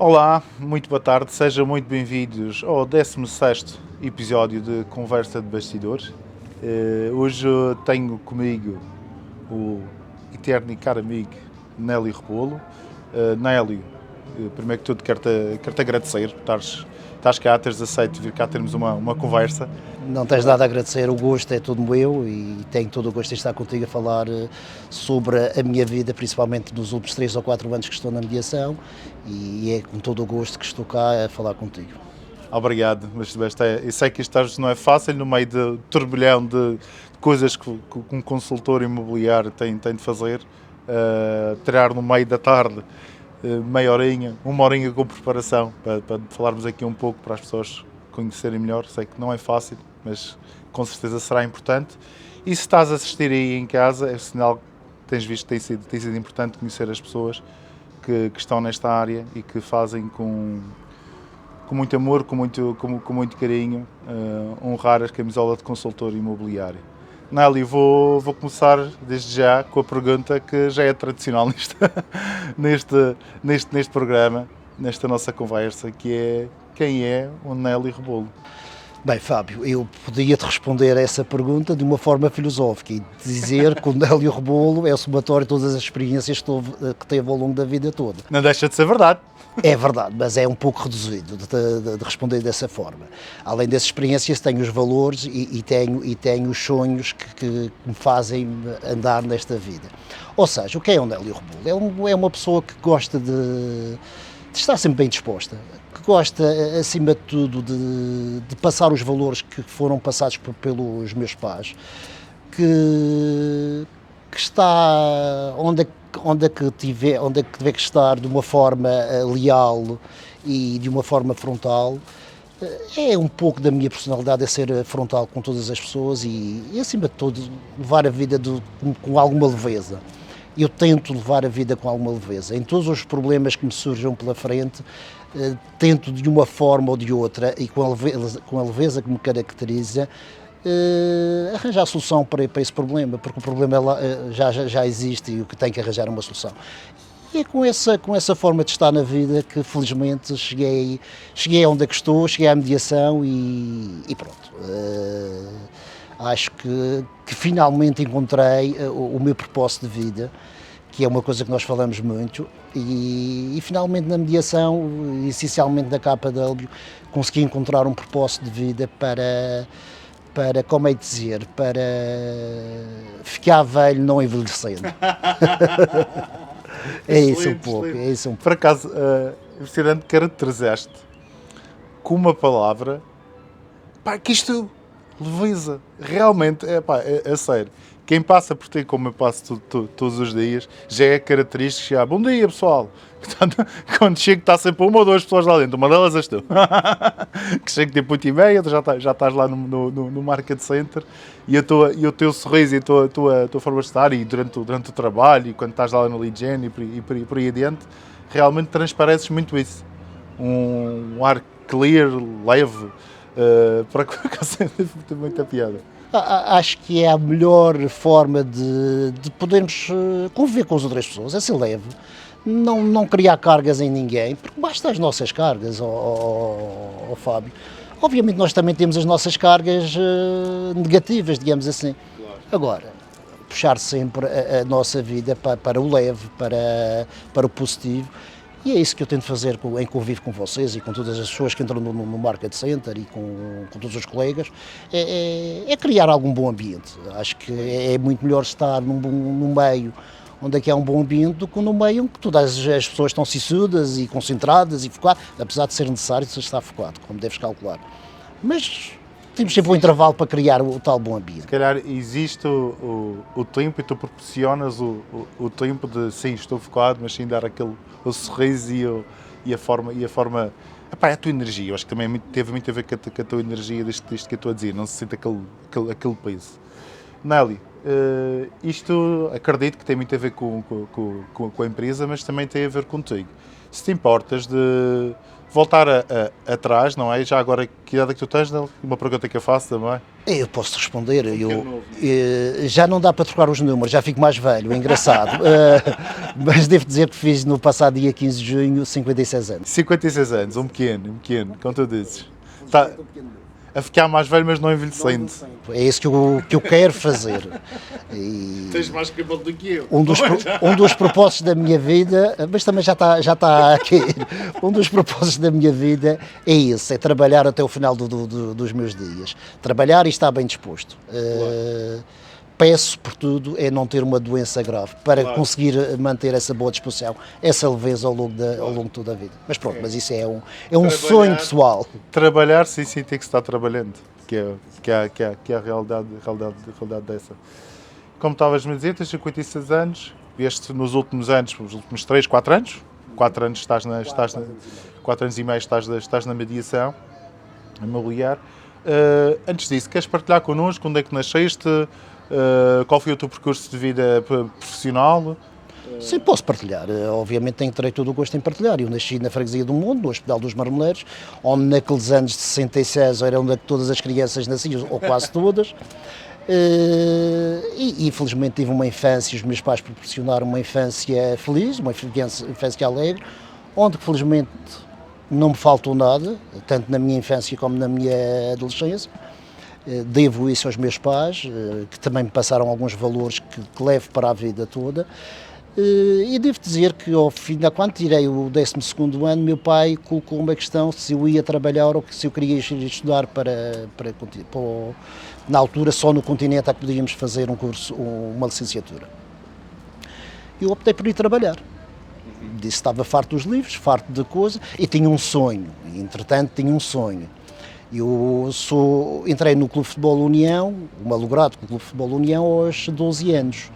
Olá, muito boa tarde, sejam muito bem-vindos ao 16º episódio de Conversa de Bastidores. Hoje tenho comigo o eterno e caro amigo Nélio Rebolo. Nélio, primeiro que tudo quero-te agradecer por estares cá, teres aceito vir cá termos uma conversa. Não tens nada a agradecer, o gosto é todo meu e tenho todo o gosto em estar contigo a falar sobre a minha vida, principalmente nos últimos 3 ou 4 anos que estou na mediação, e é com todo o gosto que estou cá a falar contigo. Obrigado, mas eu sei que isto não é fácil no meio de turbilhão de coisas que um consultor imobiliário tem de fazer. Tirar no meio da tarde meia horinha, uma horinha com preparação para falarmos aqui um pouco para as pessoas conhecerem melhor. Sei que não é fácil, mas com certeza será importante. E se estás a assistir aí em casa, é sinal que tens visto que tem sido importante conhecer as pessoas que estão nesta área e que fazem com muito amor, com muito carinho, honrar a camisola de consultor imobiliário. Nélio, vou começar desde já com a pergunta que já é tradicional neste programa, nesta nossa conversa, que é: quem é o Nélio Rebolo? Bem, Fábio, eu podia-te responder a essa pergunta de uma forma filosófica e dizer que o Nélio Rebolo é o somatório de todas as experiências que teve ao longo da vida toda. Não deixa de ser verdade. É verdade, mas é um pouco reduzido de responder dessa forma. Além dessas experiências, tenho os valores e tenho os sonhos que me fazem andar nesta vida. Ou seja, o que é o Nélio Rebolo? É uma pessoa que gosta de estar sempre bem disposta, que gosta, acima de tudo, de passar os valores que foram passados pelos meus pais, que está onde é que tiver que estar de uma forma leal e de uma forma frontal. É um pouco da minha personalidade, é ser frontal com todas as pessoas e acima de tudo, levar a vida com alguma leveza. Eu tento levar a vida com alguma leveza. Em todos os problemas que me surjam pela frente, tento de uma forma ou de outra, e com a leveza que me caracteriza, arranjar a solução para esse problema, porque o problema já existe e o que tem que arranjar é uma solução. E é com essa forma de estar na vida que felizmente cheguei onde é que estou, cheguei à mediação e pronto. Acho que finalmente encontrei o meu propósito de vida, que é uma coisa que nós falamos muito, e finalmente na mediação, essencialmente da KW, consegui encontrar um propósito de vida para, como é de dizer, para ficar velho não envelhecendo. É isso um pouco, é isso um pouco. Por acaso, impressionante, caracterizaste com uma palavra, pá, que isto leveza, realmente, é sério. Quem passa por ti, como eu passo todos os dias, já é característico. Já, bom dia, pessoal. Portanto, quando chego, está sempre uma ou duas pessoas lá dentro. Uma delas és tu. Que chego tipo 8h30, tu já estás lá no Market Center, e o teu sorriso e a tua forma de estar, e durante o trabalho, e quando estás lá no lead gen e por aí adiante, realmente transpareces muito isso. Um ar clear, leve, para ter muita piada. Acho que é a melhor forma de podermos conviver com as outras pessoas, é ser leve, não criar cargas em ninguém, porque basta as nossas cargas, ó Fábio. Obviamente nós também temos as nossas cargas negativas, digamos assim. Claro. Agora, puxar sempre a nossa vida para o leve, para o positivo. E é isso que eu tento fazer em convívio com vocês e com todas as pessoas que entram no Market Center e com todos os colegas, é criar algum bom ambiente. Acho que é muito melhor estar num meio onde é que há um bom ambiente do que num meio onde todas as pessoas estão sisudas e concentradas e focadas, apesar de ser necessário estar focado, como deves calcular. Mas temos sempre um intervalo para criar o tal bom ambiente. Se calhar existe o tempo e tu proporcionas o tempo de, sim, estou focado, mas sim dar o sorriso e a forma. Epá, é a tua energia. Eu acho que também teve muito a ver com a tua energia disto que eu estou a dizer. Não se sente aquele peso. Nélio, isto acredito que tem muito a ver com a empresa, mas também tem a ver contigo. Se te importas de voltar atrás, não é? E já agora, que idade é que tu tens, Nel? Uma pergunta que eu faço também. Eu posso responder, novo. já não dá para trocar os números, já fico mais velho, é engraçado. Mas devo dizer que fiz no passado dia 15 de junho 56 anos. 56 anos, um pequeno, como tu dizes. Está a ficar mais velho, mas não envelhecendo. É isso que eu quero fazer. E Tens mais cabelo do que eu. um dos propósitos da minha vida, mas também já está aqui, um dos propósitos da minha vida é esse, é trabalhar até o final dos meus dias. Trabalhar e estar bem disposto. Peço, por tudo, é não ter uma doença grave, para conseguir manter essa boa disposição, essa leveza ao longo de toda a vida. Mas pronto, mas isso é um sonho pessoal. Trabalhar, sim, tem que estar trabalhando, que é a realidade dessa. Como estavas-me a dizer, tens 56 anos, vieste nos últimos anos, nos últimos 3, 4 anos? 4 anos 4 anos e meio estás na mediação imobiliária. Antes disso, queres partilhar connosco onde é que nasceste? Qual foi o teu percurso de vida profissional? Sim, posso partilhar. Obviamente terei todo o gosto em partilhar. Eu nasci na Freguesia do Mundo, no Hospital dos Marmeleiros, onde naqueles anos de 66 era onde todas as crianças nasciam, ou quase todas. E infelizmente tive uma infância, os meus pais proporcionaram uma infância feliz, uma infância alegre, onde felizmente não me faltou nada, tanto na minha infância como na minha adolescência. Devo isso aos meus pais, que também me passaram alguns valores que levo para a vida toda. E devo dizer que, ao fim da quando tirei o 12º ano, meu pai colocou uma questão se eu ia trabalhar ou se eu queria ir estudar na altura só no continente é que podíamos fazer um curso, uma licenciatura. Eu optei por ir trabalhar. Disse que estava farto dos livros, farto de coisas, e tinha um sonho. Entretanto, tinha um sonho. Entrei no Clube de Futebol União, malogrado com o Clube de Futebol União, aos 12 anos.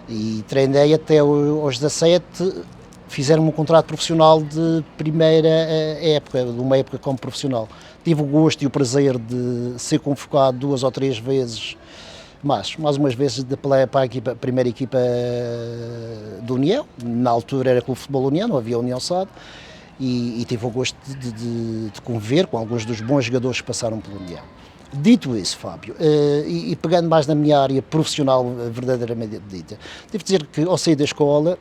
E treinei até aos 17, fizeram-me um contrato profissional de primeira época, de uma época como profissional. Tive o gosto e o prazer de ser convocado 2 ou 3 vezes, mais umas vezes para a primeira equipa da União. Na altura era Clube de Futebol União, não havia União SAD. E tive o gosto de conviver com alguns dos bons jogadores que passaram pela União. Dito isso, Fábio, e pegando mais na minha área profissional verdadeiramente dita, devo dizer que ao sair da escola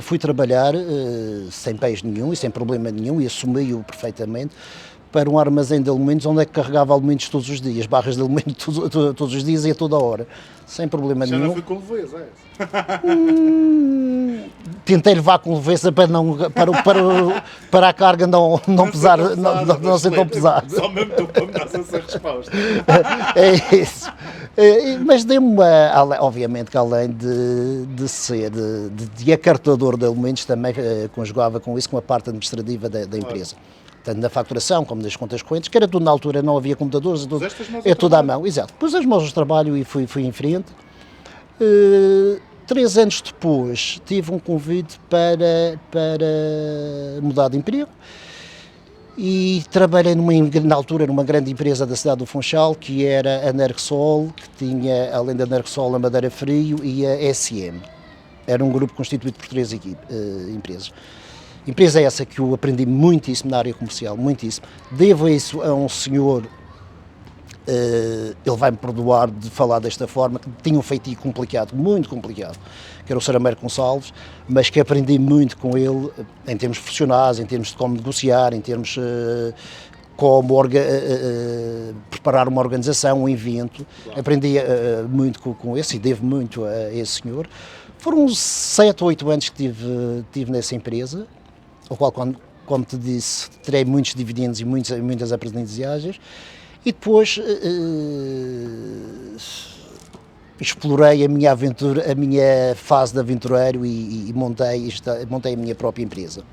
fui trabalhar sem pés nenhum e sem problema nenhum, e assumi-o perfeitamente, para um armazém de alimentos onde é que carregava alimentos todos os dias, barras de alimentos todos os dias e a toda a hora, sem problema nenhum. Já não fui com leveza, é? Tentei levar com leveza para a carga não pesar, não ser tão pesado. Só mesmo tu para me dar essa resposta. É isso. Mas dei-me obviamente que além de acartador de alimentos, também conjugava com isso com a parte administrativa da empresa. Tanto na faturação como nas contas correntes, que era tudo na altura, não havia computadores, é tudo à mão, exato. Pus as mãos de trabalho e fui em frente. 3 anos depois tive um convite para mudar de emprego e trabalhei na altura numa grande empresa da cidade do Funchal, que era a Nergsol, que tinha, além da Nergsol, a Madeira Frio e a SM. Era um grupo constituído por 3 empresas. Empresa essa que eu aprendi muitíssimo na área comercial, muitíssimo. Devo isso a um senhor, ele vai-me perdoar de falar desta forma, que tinha um feitio complicado, muito complicado, que era o Sr. Américo Gonçalves, mas que aprendi muito com ele, em termos profissionais, em termos de como negociar, em termos como preparar uma organização, um evento. Aprendi muito com esse e devo muito a esse senhor. Foram uns 7 ou 8 anos que tive nessa empresa, o qual, como te disse, terei muitos dividendos e muitas aprendizagens, e depois explorei a minha aventura, a minha fase de aventureiro e montei a minha própria empresa.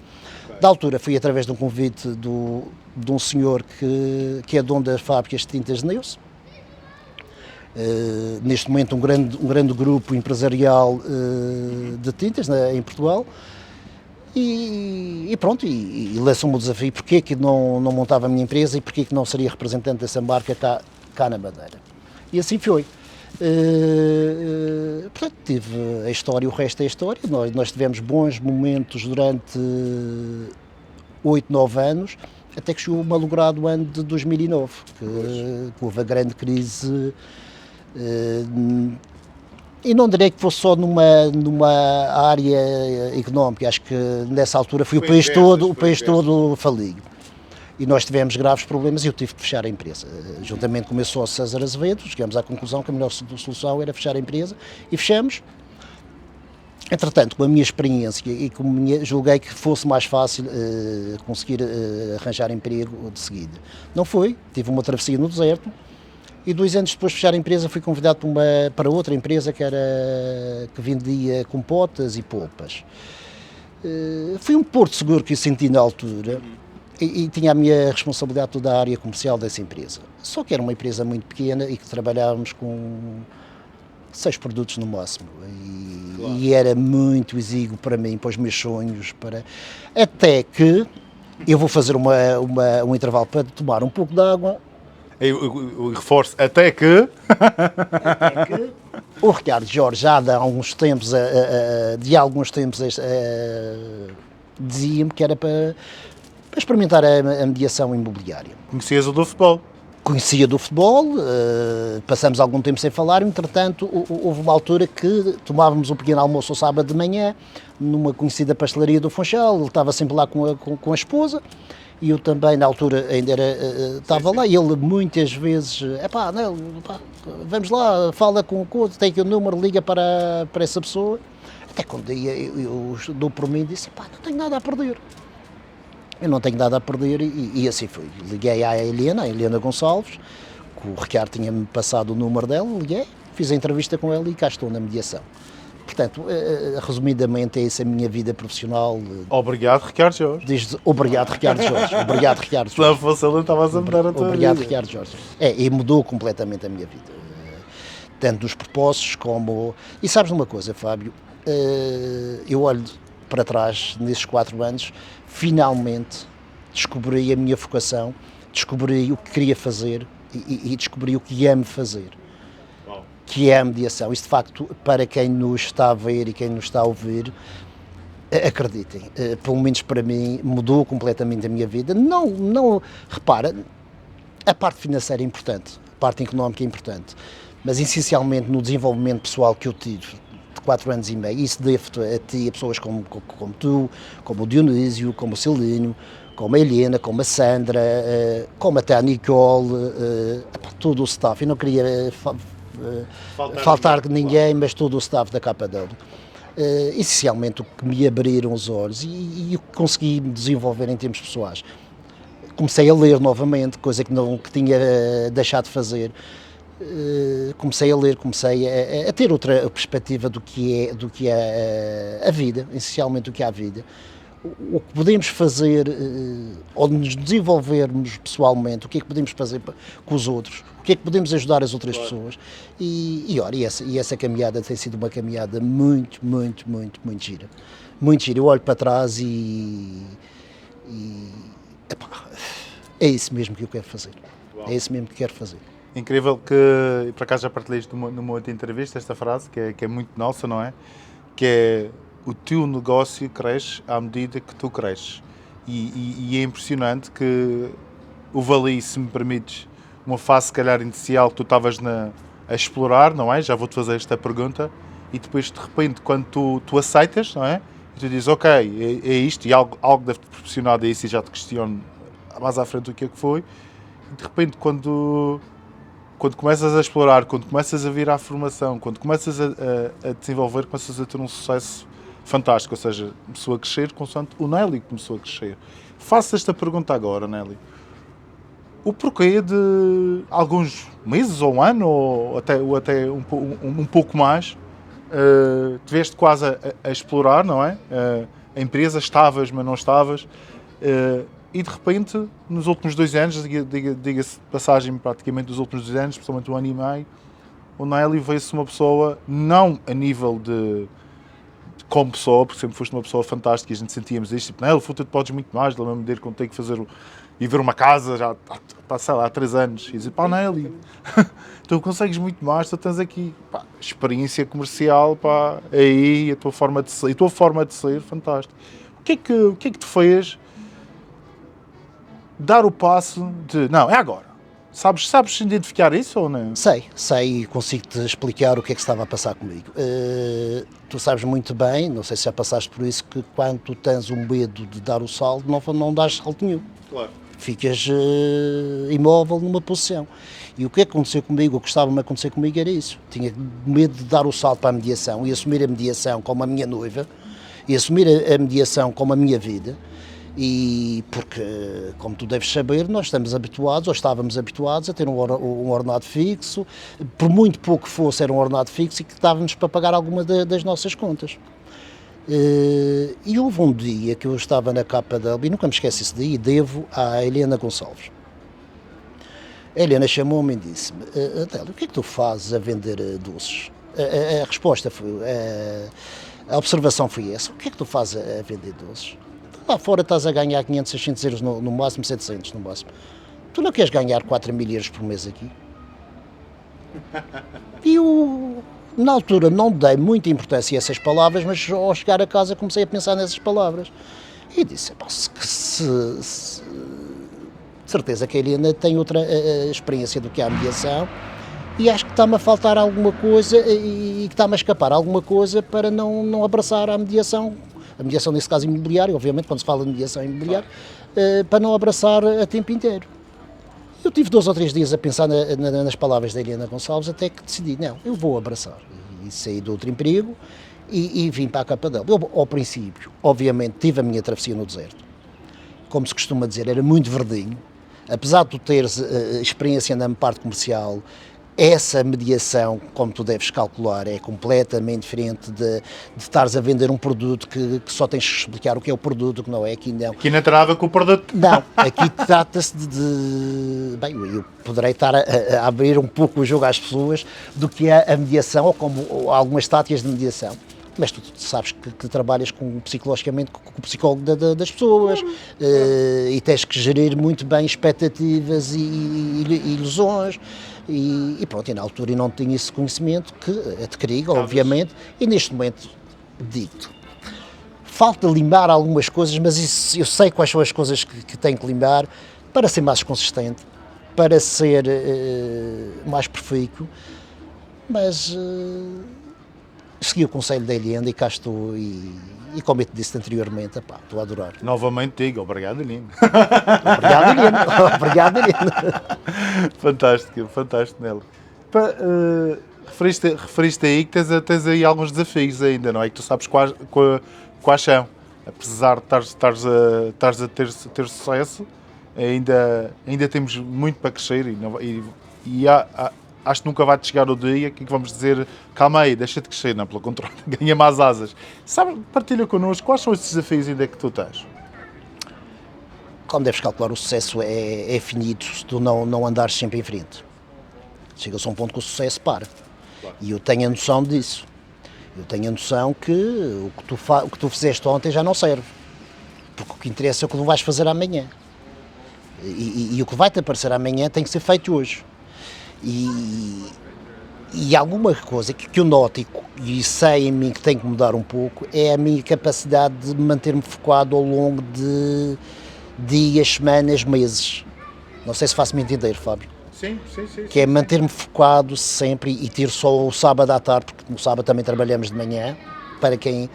Da altura fui através de um convite de um senhor que é dono das fábricas de tintas Neus. Neste momento um grande grupo empresarial de tintas em Portugal. E pronto, e lançou-me o desafio, porque é que não montava a minha empresa e porque é que não seria representante dessa marca cá na Madeira. E assim foi. Portanto, tive a história, o resto é a história. Nós tivemos bons momentos durante 8, 9 anos, até que chegou o malogrado ano de 2009, que houve a grande crise. E não direi que fosse só numa área económica, acho que nessa altura foi o país todo falido. E nós tivemos graves problemas e eu tive de fechar a empresa. Juntamente com o meu sócio César Azevedo, chegamos à conclusão que a melhor solução era fechar a empresa e fechamos. Entretanto, com a minha experiência e julguei que fosse mais fácil conseguir arranjar emprego de seguida. Não foi, tive uma travessia no deserto e 2 anos depois de fechar a empresa fui convidado para outra empresa que vendia compotas e polpas. Foi um porto seguro que eu senti na altura. E tinha a minha responsabilidade toda a área comercial dessa empresa. Só que era uma empresa muito pequena e que trabalhávamos com 6 produtos no máximo. E era muito exíguo para mim, para os meus sonhos. Até que eu vou fazer um intervalo para tomar um pouco de água. Eu reforço, até que O Ricardo Jorge já há alguns tempos, dizia-me que era para experimentar a mediação imobiliária. conhecias o do futebol. Conhecia do futebol, passamos algum tempo sem falar, entretanto houve uma altura que tomávamos um pequeno almoço ao sábado de manhã, numa conhecida pastelaria do Funchal, ele estava sempre lá com a esposa, e eu também na altura ainda estava lá, e ele muitas vezes, vamos lá, fala com o outro, tem aqui o número, liga para essa pessoa, até quando eu dou por mim e disse, não tenho nada a perder. Eu não tenho nada a perder e assim foi. Liguei à Helena Gonçalves, que o Ricardo tinha-me passado o número dela, liguei, fiz a entrevista com ela e cá estou na mediação. Portanto, resumidamente, é essa a minha vida profissional. Obrigado, Ricardo Jorge. Obrigado, Ricardo Jorge. Obrigado, Ricardo Se não fosse ele, não estavas a mudar a tua Obrigado, vida. Ricardo Jorge. E mudou completamente a minha vida. Tanto dos propósitos como... E sabes uma coisa, Fábio? Eu olho para trás, nesses 4 anos, finalmente descobri a minha vocação, descobri o que queria fazer e descobri o que amo fazer, que é a mediação. Isso, de facto, para quem nos está a ver e quem nos está a ouvir, acreditem, pelo menos para mim, mudou completamente a minha vida. Repara, a parte financeira é importante, a parte económica é importante, mas essencialmente no desenvolvimento pessoal que eu tive, 4 anos e meio, isso devo a ti, a pessoas como tu, como o Dionísio, como o Celino, como a Helena, como a Sandra, como até a Nicole, todo o staff. Eu não queria faltar de ninguém, mas todo o staff da KW. Essencialmente o que me abriram os olhos e o que consegui desenvolver em termos pessoais. Comecei a ler novamente, coisa que tinha deixado de fazer. Comecei a ler, comecei a ter outra perspectiva do que é a vida, essencialmente o que é a vida. O que podemos fazer, ou nos desenvolvermos pessoalmente, o que é que podemos fazer com os outros, o que é que podemos ajudar as outras pessoas. E essa caminhada tem sido uma caminhada muito gira. Muito gira. Eu olho para trás é isso mesmo que eu quero fazer. É isso mesmo que quero fazer. Incrível que, por acaso já partilhei numa outra entrevista, esta frase, que é muito nossa, não é? Que é, o teu negócio cresce à medida que tu cresces. E é impressionante que houve ali, se me permites, uma fase, se calhar, inicial que tu estavas a explorar, não é? Já vou-te fazer esta pergunta. E depois, de repente, quando tu aceitas, não é? E tu dizes, ok, é isto, e algo deve-te proporcionar a isso, e já te questiono mais à frente o que é que foi. E de repente, quando começas a explorar, quando começas a vir à formação, quando começas a desenvolver, começas a ter um sucesso fantástico, ou seja, começou a crescer consoante o Nelly começou a crescer. Faço esta pergunta agora, Nelly. O porquê de alguns meses ou um ano, ou até um pouco mais, te veste quase a explorar, não é? A empresa, estavas, mas não estavas, e de repente, nos últimos 2 anos, diga-se de passagem praticamente dos últimos 2 anos, especialmente 1 ano e meio, o Nelly veio-se uma pessoa, não a nível de como pessoa, porque sempre foste uma pessoa fantástica e a gente sentíamos isto, tipo, Nelly, tu podes muito mais, lembro-me dele quando tenho que fazer ir ver uma casa, já sei lá, há 3 anos, e dizer, Nelly, tu consegues muito mais, tu tens aqui, experiência comercial, aí, a tua forma de ser, fantástica. O que é que te fez dar o passo de, não, é agora. Sabes identificar isso ou não? Sei e consigo-te explicar o que é que estava a passar comigo. Tu sabes muito bem, não sei se já passaste por isso, que quando tu tens o medo de dar o salto, não dás salto nenhum. Claro. Ficas imóvel numa posição. E o que aconteceu comigo, o que estava-me a acontecer comigo era isso. Tinha medo de dar o salto para a mediação e assumir a mediação como a minha noiva e assumir a mediação como a minha vida. E porque, como tu deves saber, nós estamos habituados, ou estávamos habituados, a ter um ordenado fixo, por muito pouco fosse, era um ordenado fixo e que dava-nos para pagar alguma das nossas contas. E houve um dia que eu estava na KW, e nunca me esqueço esse dia, e devo à Helena Gonçalves. A Helena chamou-me e disse-me: Adélio, o que é que tu fazes a vender doces? A resposta foi, a observação foi essa: o que é que tu fazes a vender doces? Lá fora estás a ganhar 500, 600 euros no máximo, 700 no máximo. Tu não queres ganhar 4.000 euros por mês aqui? E eu, na altura, não dei muita importância a essas palavras, mas ao chegar a casa comecei a pensar nessas palavras. E disse, de certeza que a Helena tem outra experiência do que a mediação, e acho que está-me a faltar alguma coisa e que está-me a escapar alguma coisa para não abraçar a mediação nesse caso imobiliária, obviamente, quando se fala de mediação imobiliária, para não abraçar a tempo inteiro. Eu tive 2 ou 3 dias a pensar nas palavras da Helena Gonçalves, até que decidi, não, eu vou abraçar. E saí do outro emprego e vim para a KW. Eu, ao princípio, obviamente, tive a minha travessia no deserto. Como se costuma dizer, era muito verdinho. Apesar de tu teres experiência na parte comercial, essa mediação, como tu deves calcular, é completamente diferente de estares a vender um produto que só tens que explicar o que é o produto, o que não é, aqui não. Aqui não trava com o produto. Não, aqui trata-se bem, eu poderei estar a abrir um pouco o jogo às pessoas do que é a mediação, ou como algumas táticas de mediação. Mas tu sabes que trabalhas psicologicamente com o psicólogo das pessoas, e tens que gerir muito bem expectativas e ilusões. E pronto, e na altura eu não tinha esse conhecimento que adquiri, obviamente, e neste momento digo-te, falta limar algumas coisas, mas isso, eu sei quais são as coisas que tenho que limar para ser mais consistente, para ser mais profícuo, mas segui o conselho da Helena e cá estou, e como eu te disse anteriormente, estou a adorar. Novamente digo, obrigado, Helena. Obrigado, Helena. Obrigado, Helena. Fantástico, Nelo. Referiste aí que tens aí alguns desafios ainda, não é? Que tu sabes quais são. Apesar de estares a ter sucesso, ainda temos muito para crescer e acho que nunca vai chegar o dia que vamos dizer, calma aí, deixa de crescer, não, pelo contrário, ganha mais asas. Sabe, partilha connosco, quais são os desafios ainda que tu tens? Como deves calcular, o sucesso é finito se tu não andares sempre em frente. Chega-se a um ponto que o sucesso para. Claro. E eu tenho a noção disso. Eu tenho a noção que o que tu fizeste ontem já não serve. Porque o que interessa é o que tu vais fazer amanhã. E o que vai-te aparecer amanhã tem que ser feito hoje. E alguma coisa que eu noto e sei em mim que tem que mudar um pouco é a minha capacidade de manter-me focado ao longo de dias, semanas, meses. Não sei se faço-me entender, Fábio. Sim. Que é manter-me focado sempre e ter só o sábado à tarde, porque no sábado também trabalhamos de manhã, para quem,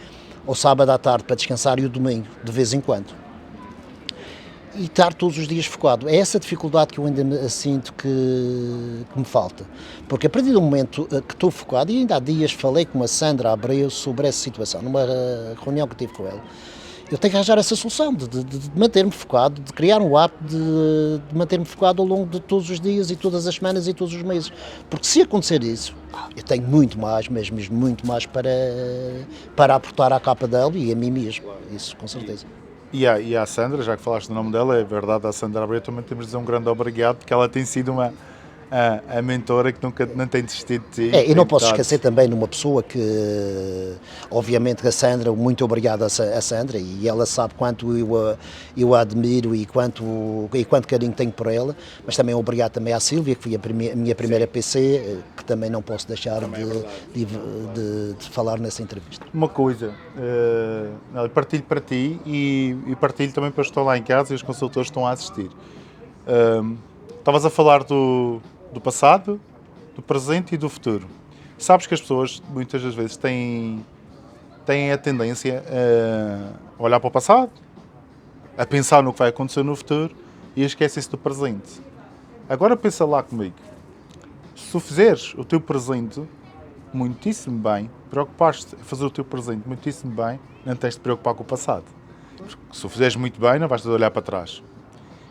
o sábado à tarde para descansar e o domingo, de vez em quando. E estar todos os dias focado. É essa dificuldade que eu ainda sinto que me falta. Porque a partir do momento que estou focado, e ainda há dias falei com a Sandra Abreu sobre essa situação, numa reunião que tive com ela, eu tenho que arranjar essa solução de manter-me focado, de criar um hábito de manter-me focado ao longo de todos os dias e todas as semanas e todos os meses. Porque se acontecer isso, eu tenho muito mais, mesmo muito mais para aportar à KW e a mim mesmo. Isso, com certeza. E a Sandra, já que falaste do nome dela, é verdade, a Sandra Abreu também temos de dizer um grande obrigado, porque ela tem sido a mentora que nunca não tem desistido de ti. E não tem posso dado- esquecer também de uma pessoa que, obviamente, a Sandra, muito obrigado a Sandra, e ela sabe quanto eu a admiro e quanto carinho tenho por ela, mas também obrigado também à Sílvia, que foi a minha primeira PC, que também não posso deixar de falar nessa entrevista. Uma coisa, partilho para ti e partilho também para os que estão lá em casa e os consultores estão a assistir. Estavas a falar do passado, do presente e do futuro. Sabes que as pessoas muitas das vezes têm a tendência a olhar para o passado, a pensar no que vai acontecer no futuro e a esquecer-se do presente. Agora pensa lá comigo. Se tu fizeres o teu presente muitíssimo bem, preocupaste em fazer o teu presente muitíssimo bem, não tens de te preocupar com o passado. Porque se o fizeres muito bem, não vais olhar para trás.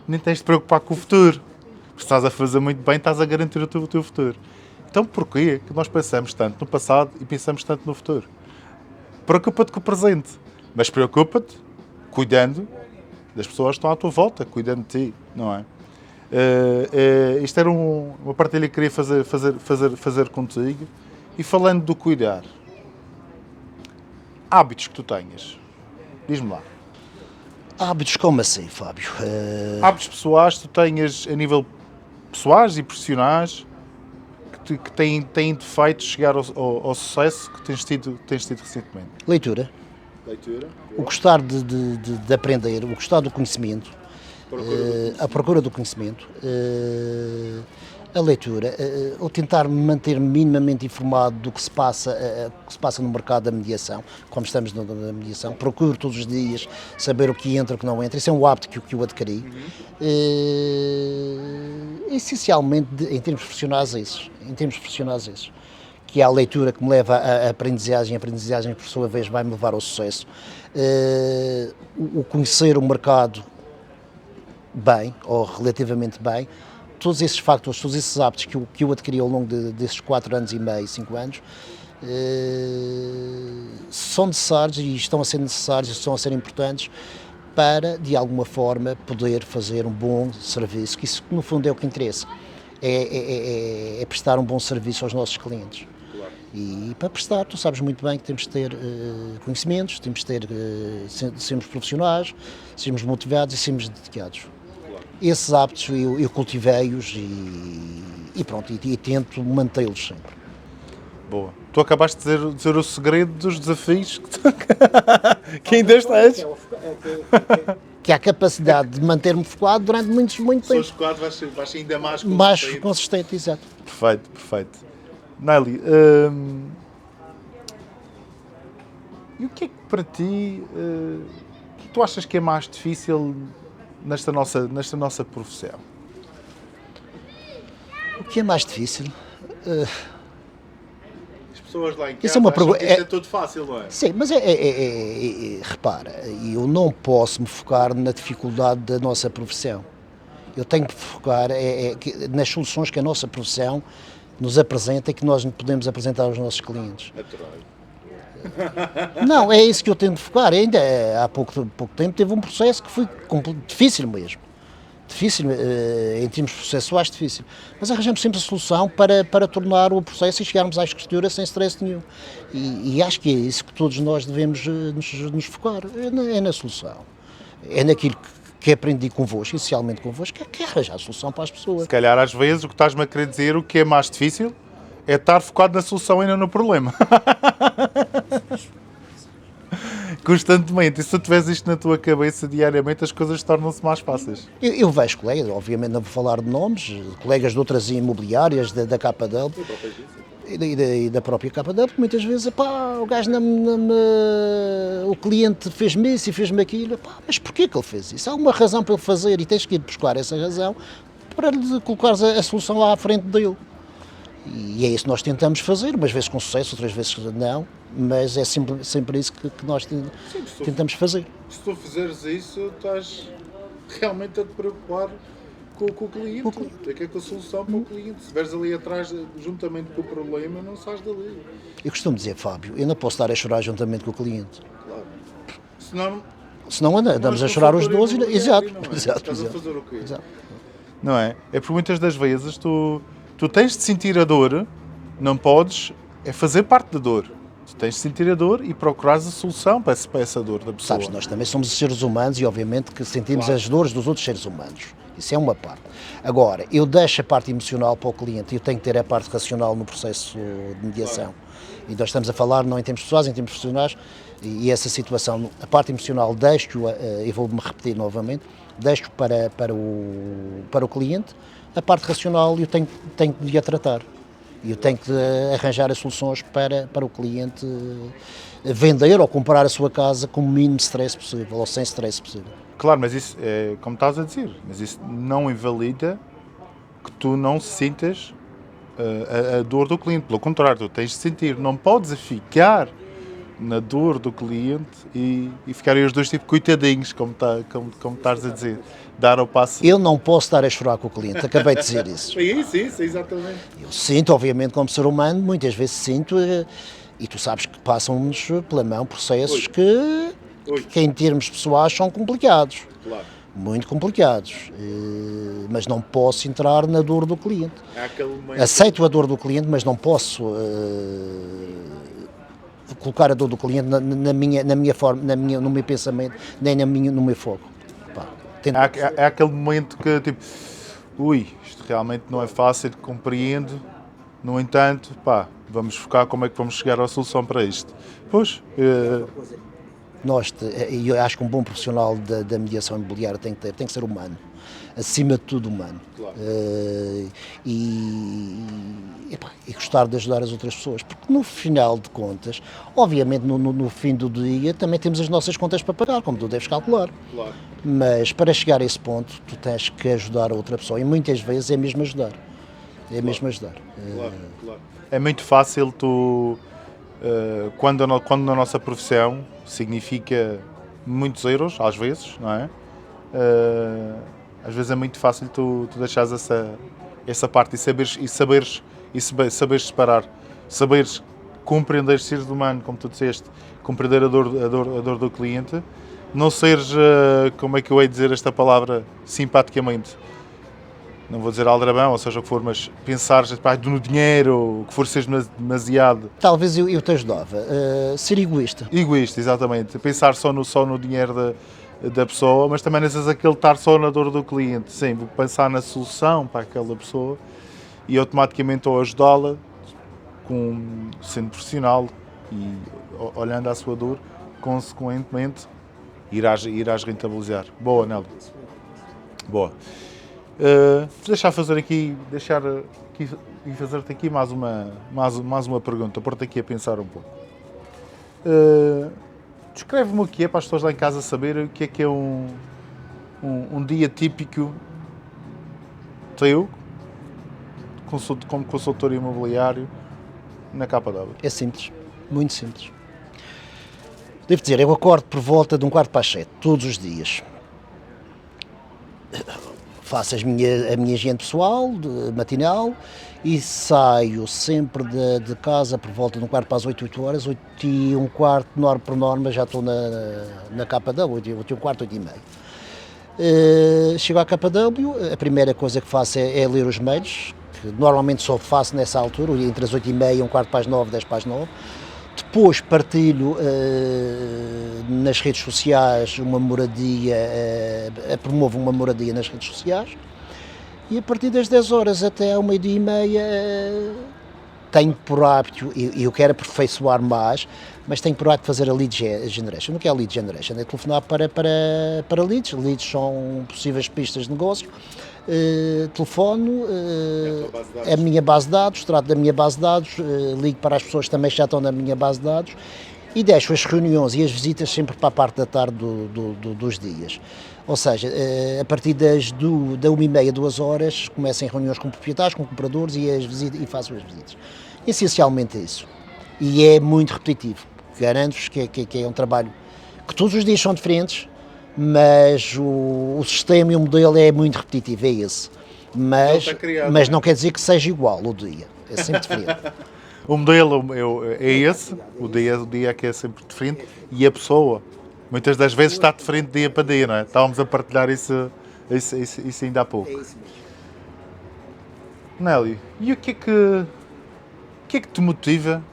Nem tens de te preocupar com o futuro. Porque se estás a fazer muito bem, estás a garantir o teu futuro. Então porquê que nós pensamos tanto no passado e pensamos tanto no futuro? Preocupa-te com o presente, mas preocupa-te cuidando das pessoas que estão à tua volta, cuidando de ti, não é? Isto era uma partilha que queria fazer contigo. E falando do cuidar, hábitos que tu tenhas, diz-me lá. Hábitos como assim, Fábio? Hábitos pessoais que tu tenhas a nível pessoais e profissionais que têm de feito chegar ao sucesso que tens tido recentemente. Leitura. Leitura. O gostar de aprender, o gostar do conhecimento, a procura do conhecimento, a leitura, ou tentar me manter minimamente informado do que se passa no mercado da mediação, como estamos na mediação, procuro todos os dias saber o que entra e o que não entra, isso é um hábito que eu adquiri. Essencialmente, em termos profissionais, esses. Que é a leitura que me leva à aprendizagem, a aprendizagem que por sua vez vai me levar ao sucesso. O conhecer o mercado bem, ou relativamente bem, todos esses factores, todos esses hábitos que eu adquiri ao longo desses 4 anos e meio, 5 anos, são necessários e estão a ser necessários, estão a ser importantes para, de alguma forma, poder fazer um bom serviço, que isso no fundo é o que interessa, é prestar um bom serviço aos nossos clientes. E para prestar, tu sabes muito bem que temos de ter conhecimentos, temos de ter, sermos profissionais, sermos motivados e sermos dedicados. Esses hábitos eu cultivei-os e pronto, e tento mantê-los sempre. Boa. Tu acabaste de dizer o segredo dos desafios que ainda tens. Que há a capacidade de manter-me focado durante muito tempo. focado, vais ser ainda mais Mais consistente, exato. Perfeito. Naili, e o que é que para ti tu achas que é mais difícil nesta nossa profissão? O que é mais difícil? As pessoas lá em casa Isso é uma acham que pergunta- isto é tudo fácil, não é? Sim, mas repara, eu não posso me focar na dificuldade da nossa profissão. Eu tenho que focar nas soluções que a nossa profissão nos apresenta e que nós podemos apresentar aos nossos clientes. Não, é isso que eu tenho de focar. Ainda há pouco tempo teve um processo que foi difícil mesmo. Difícil, em termos processuais, difícil. Mas arranjamos sempre a solução para tornar o processo e chegarmos à escritura sem stress nenhum. E acho que é isso que todos nós devemos nos focar. É na solução. É naquilo que aprendi convosco, essencialmente convosco, que é arranjar a solução para as pessoas. Se calhar às vezes o que estás-me a querer dizer, o que é mais difícil é estar focado na solução e não no problema. Constantemente. E se tu tiveres isto na tua cabeça diariamente, as coisas tornam-se mais fáceis. Eu vejo colegas, obviamente não vou falar de nomes, colegas de outras imobiliárias, da KW e da própria KW, que muitas vezes, o gajo o cliente fez-me isso e fez-me aquilo, mas porquê que ele fez isso? Há uma razão para ele fazer e tens que ir buscar essa razão para lhe colocares a solução lá à frente dele. E é isso que nós tentamos fazer, umas vezes com sucesso, outras vezes não, mas é sempre isso que nós tentamos fazer. Se tu fizeres isso, estás realmente a te preocupar com o cliente. É que é com a solução para o cliente. Se estiveres ali atrás, juntamente com o problema, não sais dali. Eu costumo dizer, Fábio, eu não posso estar a chorar juntamente com o cliente. Claro. Senão andamos a chorar os dois. Exato. Estás a fazer o quê? Exato. Não é? É porque muitas das vezes tu Tu tens de sentir a dor, não podes é fazer parte da dor. Tu tens de sentir a dor e procurares a solução para essa dor da pessoa. Sabes, nós também somos seres humanos e obviamente que sentimos Claro. as dores dos outros seres humanos. Isso é uma parte. Agora, eu deixo a parte emocional para o cliente e eu tenho que ter a parte racional no processo de mediação. E nós estamos a falar não em termos pessoais, em termos profissionais, e essa situação, a parte emocional deixo, e vou-me repetir novamente, deixo para o cliente, a parte racional eu tenho de a tratar. E eu tenho que arranjar as soluções para o cliente vender ou comprar a sua casa com o mínimo stress possível, ou sem stress possível. Claro, mas isso é como estás a dizer, mas isso não invalida que tu não sintas a dor do cliente. Pelo contrário, tu tens de sentir, não podes ficar na dor do cliente e ficarem os dois tipo coitadinhos, como estás a dizer, dar ao passo. Eu não posso estar a chorar com o cliente, acabei de dizer isso. É isso, exatamente. Eu sinto, obviamente, como ser humano, muitas vezes sinto, e tu sabes que passam-nos pela mão processos que em termos pessoais são complicados, Claro. muito complicados, mas não posso entrar na dor do cliente. Há aquele momento. Aceito a dor do cliente, mas não posso colocar a dor do cliente na minha forma, no meu pensamento, nem no meu foco. Pá, tento- É aquele momento que tipo, ui, isto realmente não é fácil, compreendo. No entanto, pá, vamos focar como é que vamos chegar à solução para isto. Pois, E eu acho que um bom profissional da mediação imobiliária tem que ser humano, acima de tudo humano. Claro. E gostar de ajudar as outras pessoas, porque no final de contas, obviamente no fim do dia também temos as nossas contas para pagar, como tu deves calcular. claro. Mas para chegar a esse ponto, tu tens que ajudar a outra pessoa e muitas vezes é mesmo ajudar. É mesmo ajudar. Claro. É muito fácil tu, quando na nossa profissão significa muitos euros, às vezes, não é? Às vezes é muito fácil tu deixares essa parte e saberes separar, saberes compreender seres humano, como tu disseste, compreender a dor do cliente, não seres, como é que eu hei de dizer esta palavra, simpaticamente. Não vou dizer aldrabão, ou seja o que for, mas pensares no dinheiro, que for seres demasiado Talvez eu te ajudava. Ser egoísta. egoísta, exatamente. Pensar só no dinheiro da pessoa, mas também não seres aquele estar só na dor do cliente. Sim, vou pensar na solução para aquela pessoa e automaticamente ou ajudá-la, sendo profissional e olhando à sua dor, consequentemente irás rentabilizar. Boa, Nélio. Boa. Fazer aqui e fazer-te aqui mais uma pergunta, pôr-te aqui a pensar um pouco. Descreve-me o que é para as pessoas lá em casa saberem o que é um dia típico teu como consultor imobiliário na KW. É simples, muito simples. Devo dizer, eu acordo por volta de 6:15, todos os dias. Faço a minha higiene pessoal, matinal, e saio sempre de casa por volta de 8 horas, 8:15, por norma, já estou na KW, 8:15, 8:30. Chego à KW, a primeira coisa que faço é ler os mails, que normalmente só faço nessa altura, entre as 8:30, 8:45, 10:09. Depois partilho nas redes sociais uma moradia, promovo uma moradia nas redes sociais e a partir das 10 horas até ao 12:30 tenho por hábito, e eu quero aperfeiçoar mais, mas tenho por hábito fazer a lead generation. O que é a lead generation? É telefonar para leads. Leads são possíveis pistas de negócio. Telefono, a minha base de dados, trato da minha base de dados, ligo para as pessoas que também já estão na minha base de dados e deixo as reuniões e as visitas sempre para a parte da tarde dos dias. Ou seja, a partir da 1:30, 2 horas, começo em reuniões com proprietários, com compradores e faço as visitas. Essencialmente é isso. E é muito repetitivo. Garanto-vos que é um trabalho que todos os dias são diferentes, mas o sistema e o modelo é muito repetitivo, é esse. Mas não quer dizer que seja igual o dia, é sempre diferente. O modelo é esse, o dia é que é sempre diferente e a pessoa, muitas das vezes está diferente dia para dia, não é? Estávamos a partilhar isso ainda há pouco. Nélio, e o que é que te motiva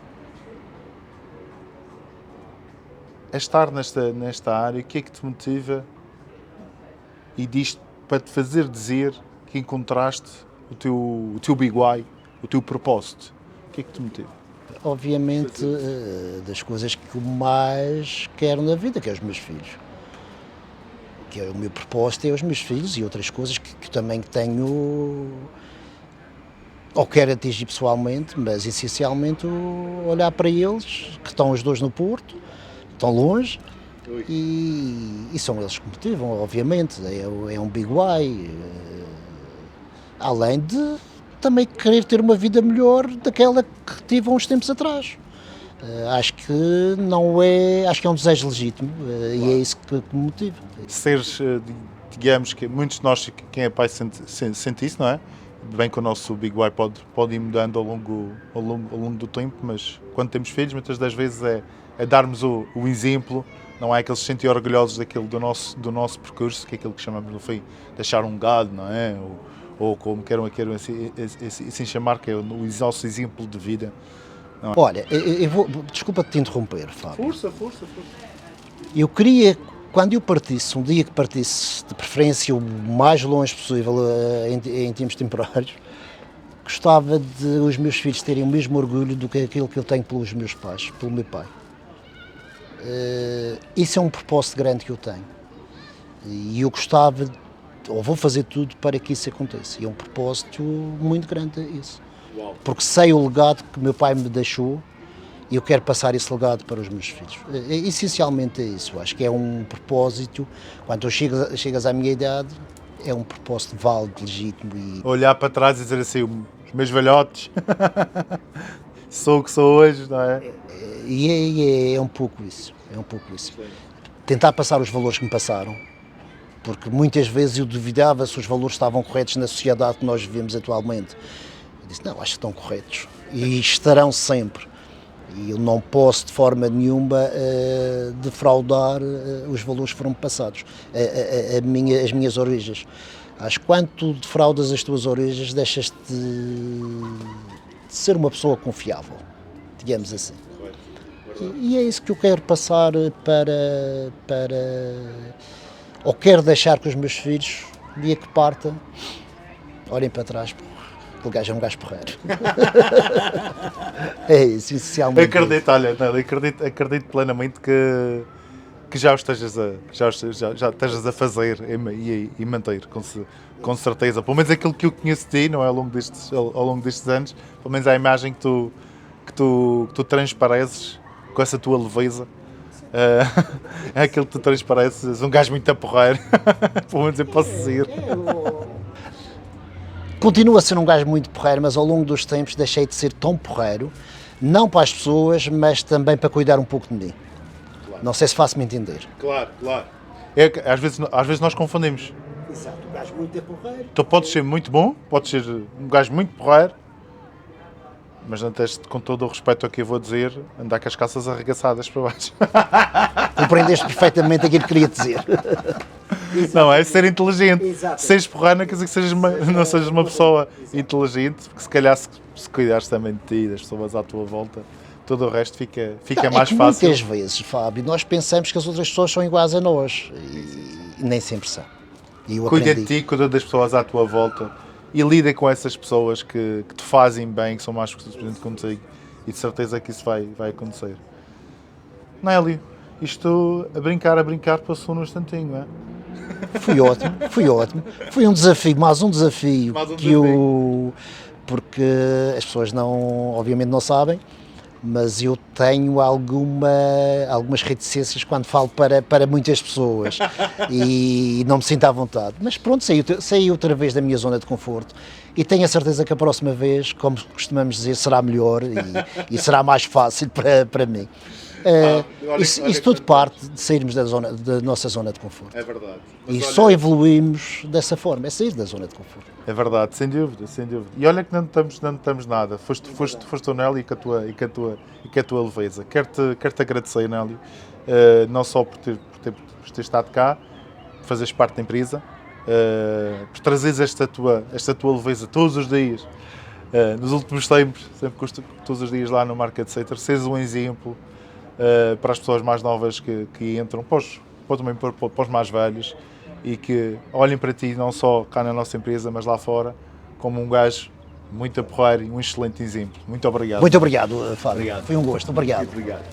a estar nesta área? O que é que te motiva e diz para te fazer dizer que encontraste o teu big why, o teu propósito? O que é que te motiva? Obviamente, das coisas que eu mais quero na vida, que é os meus filhos. Que é o meu propósito, é os meus filhos e outras coisas que também tenho, ou quero atingir pessoalmente, mas essencialmente olhar para eles, que estão os dois no Porto, estão longe, e são eles que me motivam, obviamente. É um big why. Além de também querer ter uma vida melhor daquela que tive há uns tempos atrás. Acho que não é, acho que é um desejo legítimo, e é isso que me motiva. Seres, digamos que muitos de nós, quem é pai, sente isso, não é? Bem que o nosso big why pode ir mudando ao longo do tempo, mas quando temos filhos, muitas das vezes é darmos o exemplo, não é? Que eles se sentem orgulhosos do nosso percurso, que é aquilo que chamamos no fim, deixar um gado, não é? Ou como queiram assim chamar, que é o nosso exemplo de vida. Olha, desculpa te interromper, Fábio. Força. Eu queria, quando eu partisse, um dia que partisse, de preferência o mais longe possível em termos temporários, gostava de os meus filhos terem o mesmo orgulho do que aquilo que eu tenho pelos meus pais, pelo meu pai. Isso é um propósito grande que eu tenho. E eu gostava, ou vou fazer tudo para que isso aconteça. E é um propósito muito grande isso. Porque sei o legado que meu pai me deixou e eu quero passar esse legado para os meus filhos. Essencialmente é isso. Acho que é um propósito, quando tu chegas à minha idade, é um propósito válido, legítimo. E Olhar para trás e dizer assim, os meus velhotes, sou o que sou hoje, não é? é um pouco isso. É um pouco isso. Tentar passar os valores que me passaram, porque muitas vezes eu duvidava se os valores estavam corretos na sociedade que nós vivemos atualmente. Eu disse, não, acho que estão corretos e estarão sempre. E eu não posso de forma nenhuma defraudar os valores que foram passados, as minhas origens. Acho que quando tu defraudas as tuas origens, deixas de ser uma pessoa confiável, digamos assim. E é isso que eu quero passar ou quero deixar que os meus filhos, no dia que parta, olhem para trás, aquele gajo é um gajo porreiro. É isso, essencialmente. Acredito, olha, não, acredito plenamente que já o estejas a fazer e manter, com certeza. Pelo menos aquilo que eu conheço de ti, não é, ao longo destes anos, pelo menos a imagem que tu transpareces com essa tua leveza. É aquilo que tu transpareces, um gajo muito porreiro, pelo menos eu posso dizer. Continuo a ser um gajo muito porreiro, mas ao longo dos tempos deixei de ser tão porreiro, não para as pessoas, mas também para cuidar um pouco de mim. Claro. Não sei se faço-me entender. Claro. Às vezes nós confundimos. Exato, um gajo muito porreiro. Tu podes ser muito bom, podes ser um gajo muito porreiro, mas não tens, com todo o respeito ao que eu vou dizer, andar com as calças arregaçadas para baixo. Compreendeste perfeitamente aquilo que queria dizer. Não, é ser inteligente. Exato. Seres porreiro não quer dizer que não sejas uma pessoa inteligente, porque se calhar se cuidares também de ti e das pessoas à tua volta, todo o resto fica mais fácil. Muitas vezes, Fábio, nós pensamos que as outras pessoas são iguais a nós e nem sempre são. Cuida de ti, cuida das pessoas à tua volta e lida com essas pessoas que te fazem bem, que são mais correspondentes contigo, e de certeza que isso vai acontecer. Nélio, isto a brincar passou num instantinho, não é? Foi ótimo. Foi um desafio, mais um desafio porque as pessoas obviamente não sabem, mas eu tenho algumas reticências quando falo para muitas pessoas e não me sinto à vontade. Mas pronto, saí outra vez da minha zona de conforto e tenho a certeza que a próxima vez, como costumamos dizer, será melhor e será mais fácil para mim. Isso tudo parte de sairmos da nossa zona de conforto. É verdade. E só evoluímos dessa forma, é sair da zona de conforto. É verdade, sem dúvida. E olha que não estamos nada. Foste o Nélio e com a tua leveza. Quero-te agradecer, Nélio, não só por ter estado cá, fazeres parte da empresa, por trazeres esta tua leveza todos os dias, nos últimos tempos, sempre todos os dias lá no Market Center, seres um exemplo para as pessoas mais novas que entram, também para os mais velhos, e que olhem para ti não só cá na nossa empresa, mas lá fora, como um gajo muito a porrar e um excelente exemplo. Muito obrigado. Muito obrigado, Fábio. Obrigado. Foi um gosto. Obrigado. Obrigado.